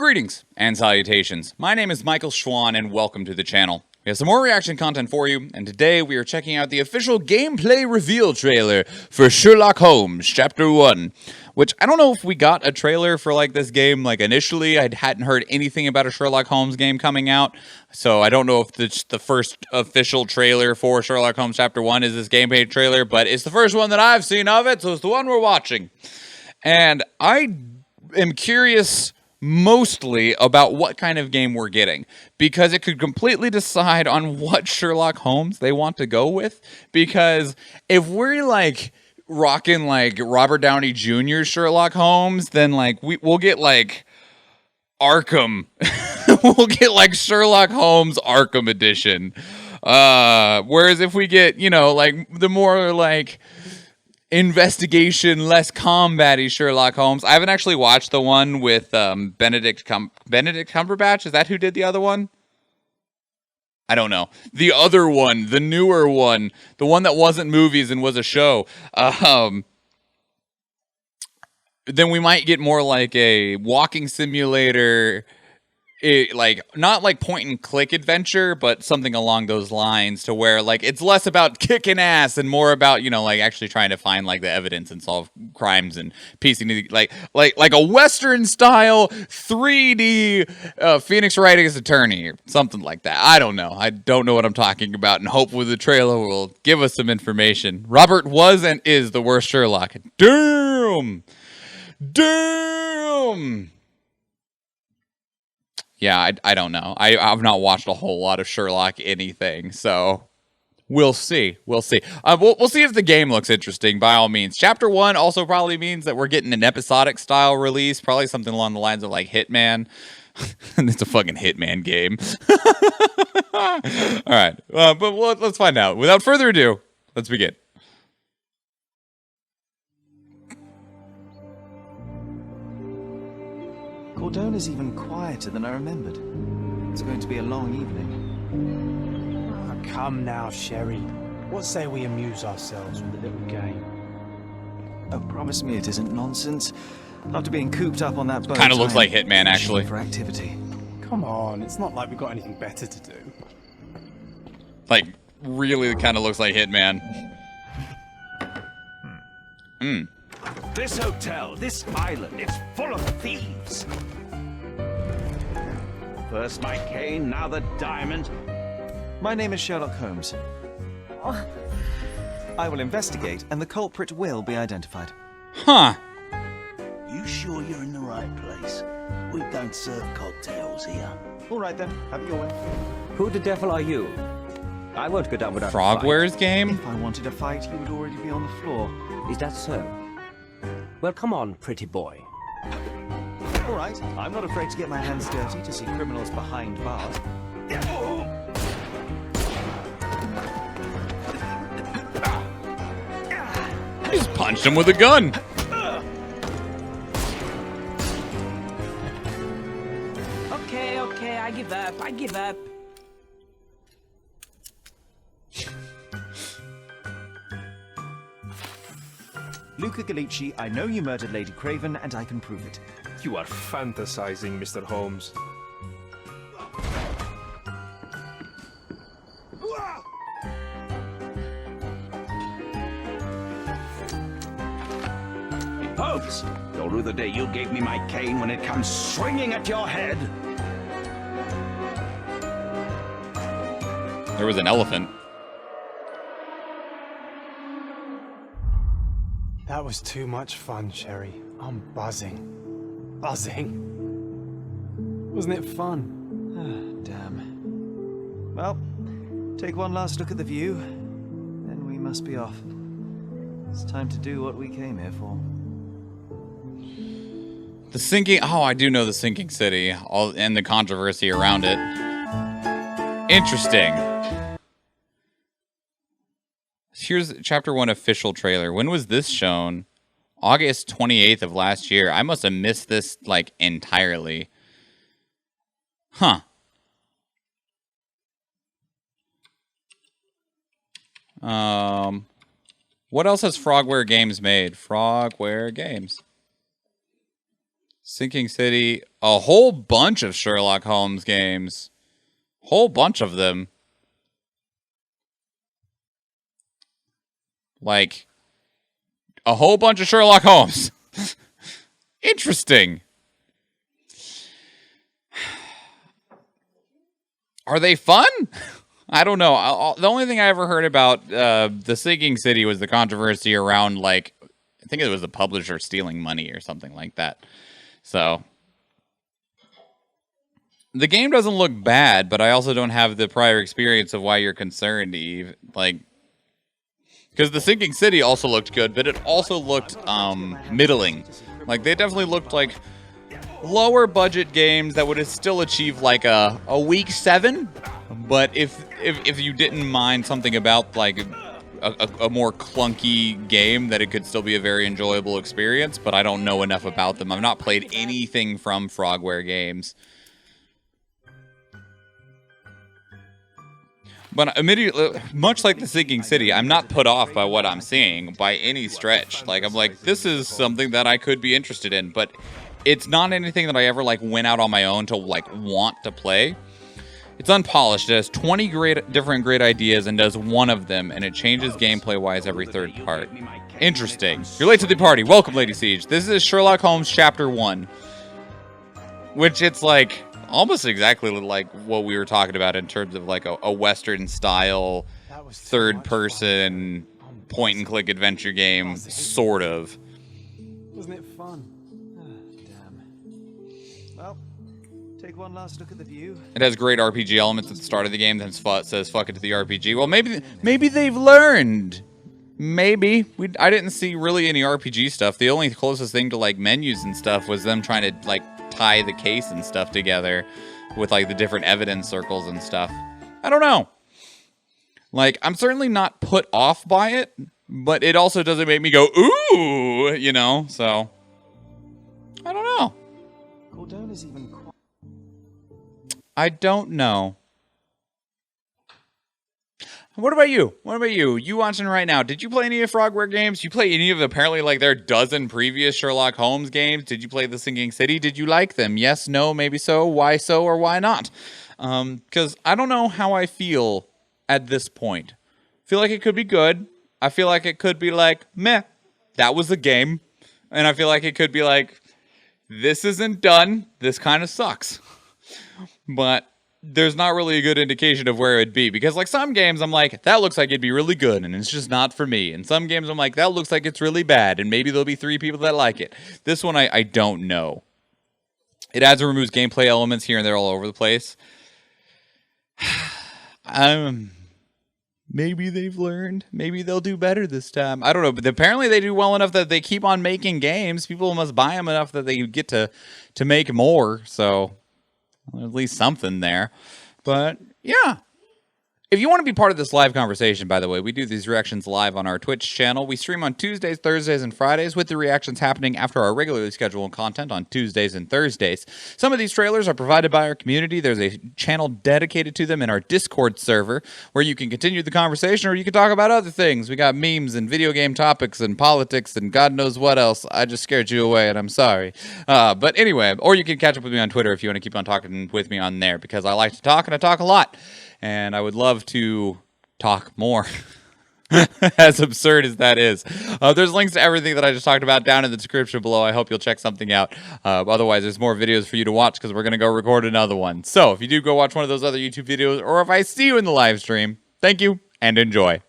Greetings and salutations. My name is Michael Schwahn and welcome to the channel. We have some more reaction content for you, and today we are checking out the official gameplay reveal trailer for Sherlock Holmes Chapter 1. Which, I don't know if we got a trailer for like this game like initially. I hadn't heard anything about a Sherlock Holmes game coming out, so I don't know if the first official trailer for Sherlock Holmes Chapter 1 is this gameplay trailer, but it's the first one that I've seen of it, so it's the one we're watching. And I am curious mostly about what kind of game we're getting, because it could completely decide on what Sherlock Holmes they want to go with. Because if we're like rocking like Robert Downey Jr. Sherlock Holmes, then like we'll get like Arkham. We'll get like Sherlock Holmes Arkham Edition. Whereas if we get, you know, like the more like investigation, less combat-y Sherlock Holmes. I haven't actually watched the one with Benedict Cumberbatch. Is that who did the other one? I don't know. The other one, the newer one, the one that wasn't movies and was a show. Then we might get more like a walking simulator, like not like point and click adventure, but something along those lines, to where like it's less about kicking ass and more about, you know, like actually trying to find like the evidence and solve crimes and piecing like a Western style 3D Phoenix Wright as attorney, something like that. I don't know. I don't know what I'm talking about, and hopefully the trailer will give us some information. Robert was and is the worst Sherlock. Damn. Yeah, I don't know. I've not watched a whole lot of Sherlock anything, so we'll see. We'll see. We'll see if the game looks interesting, by all means. Chapter 1 also probably means that we're getting an episodic style release, probably something along the lines of like Hitman. It's a fucking Hitman game. All right, but let's find out. Without further ado, let's begin. Cordona's even quieter than I remembered. It's going to be a long evening. Oh, come now, Sherry. What say we amuse ourselves with a little game? Oh, promise me it isn't nonsense. After being cooped up on that boat, Kind of looks like Hitman, actually. For activity. Come on, it's not like we've got anything better to do. Like, really kind of looks like Hitman. This hotel, this island, it's full of thieves. First my cane, now the diamond. My name is Sherlock Holmes. I will investigate, and the culprit will be identified. Huh. You sure you're in the right place? We don't serve cocktails here. All right then, have it your way. Who the devil are you? I won't go down without Frogwares game? If I wanted a fight, you would already be on the floor. Is that so? Well, come on, pretty boy. All right, I'm not afraid to get my hands dirty to see criminals behind bars. He just punched him with a gun. Okay, I give up. Luca Gallicci, I know you murdered Lady Craven, and I can prove it. You are fantasizing, Mr. Holmes. Holmes, you'll rue the day you gave me my cane when it comes swinging at your head. There was an elephant. That was too much fun, Sherry. I'm buzzing. Wasn't it fun? Ah, damn. Well, take one last look at the view, then we must be off. It's time to do what we came here for. The sinking... Oh, I do know the sinking city and the controversy around it. Interesting. Here's Chapter 1 official trailer. When was this shown? August 28th of last year. I must have missed this, like, entirely. Huh. What else has Frogware Games made? Frogware Games. Sinking City. A whole bunch of Sherlock Holmes games. Whole bunch of them. Like, a whole bunch of Sherlock Holmes. Interesting. Are they fun? I don't know. The only thing I ever heard about the Sinking City was the controversy around, like, I think it was the publisher stealing money or something like that. So, the game doesn't look bad, but I also don't have the prior experience of why you're concerned, Eve. Like, because the Sinking City also looked good, but it also looked middling. Like, they definitely looked like lower budget games that would have still achieved like a week 7. But if you didn't mind something about like a more clunky game, that it could still be a very enjoyable experience. But I don't know enough about them. I've not played anything from Frogware games. But immediately, much like the Sinking City, I'm not put off by what I'm seeing by any stretch. Like, I'm like, this is something that I could be interested in, but it's not anything that I ever like went out on my own to like want to play. It's unpolished. It has 20 different great ideas and does one of them, and it changes gameplay-wise every third part. Interesting. You're late to the party. Welcome, Lady Siege. This is Sherlock Holmes Chapter 1, which it's like almost exactly like what we were talking about in terms of like a Western style third-person point-and-click adventure game, sort of. Wasn't it fun? Damn. Well, take one last look at the view. It has great RPG elements at the start of the game, then says fuck it to the RPG. Well, maybe they've learned. Maybe. I didn't see really any RPG stuff. The only closest thing to like menus and stuff was them trying to like tie the case and stuff together with like the different evidence circles and stuff. I don't know. Like, I'm certainly not put off by it, but it also doesn't make me go, ooh, you know, so I don't know. Cordona's even I don't know. What about you? What about you? You watching right now? Did you play any of Frogware games? You play any of apparently like their dozen previous Sherlock Holmes games? Did you play the Sinking City? Did you like them? Yes, no, maybe so. Why so or why not? Because I don't know how I feel at this point. I feel like it could be good. I feel like it could be like, meh, that was a game. And I feel like it could be like, this isn't done. This kind of sucks. But there's not really a good indication of where it'd be. Because like some games, I'm like, that looks like it'd be really good, and it's just not for me. And some games, I'm like, that looks like it's really bad, and maybe there'll be 3 people that like it. This one, I don't know. It adds and removes gameplay elements here and there all over the place. Maybe they've learned. Maybe they'll do better this time. I don't know, but apparently they do well enough that they keep on making games. People must buy them enough that they get to make more, so at least something there. But yeah, if you want to be part of this live conversation, by the way, we do these reactions live on our Twitch channel. We stream on Tuesdays, Thursdays, and Fridays, with the reactions happening after our regularly scheduled content on Tuesdays and Thursdays. Some of these trailers are provided by our community. There's a channel dedicated to them in our Discord server, where you can continue the conversation, or you can talk about other things. We got memes and video game topics and politics and God knows what else. I just scared you away, and I'm sorry. But anyway, or you can catch up with me on Twitter if you want to keep on talking with me on there, because I like to talk, and I talk a lot. And I would love to talk more, as absurd as that is. There's links to everything that I just talked about down in the description below. I hope you'll check something out. Otherwise, there's more videos for you to watch, because we're going to go record another one. So if you do go watch one of those other YouTube videos, or if I see you in the live stream, thank you and enjoy.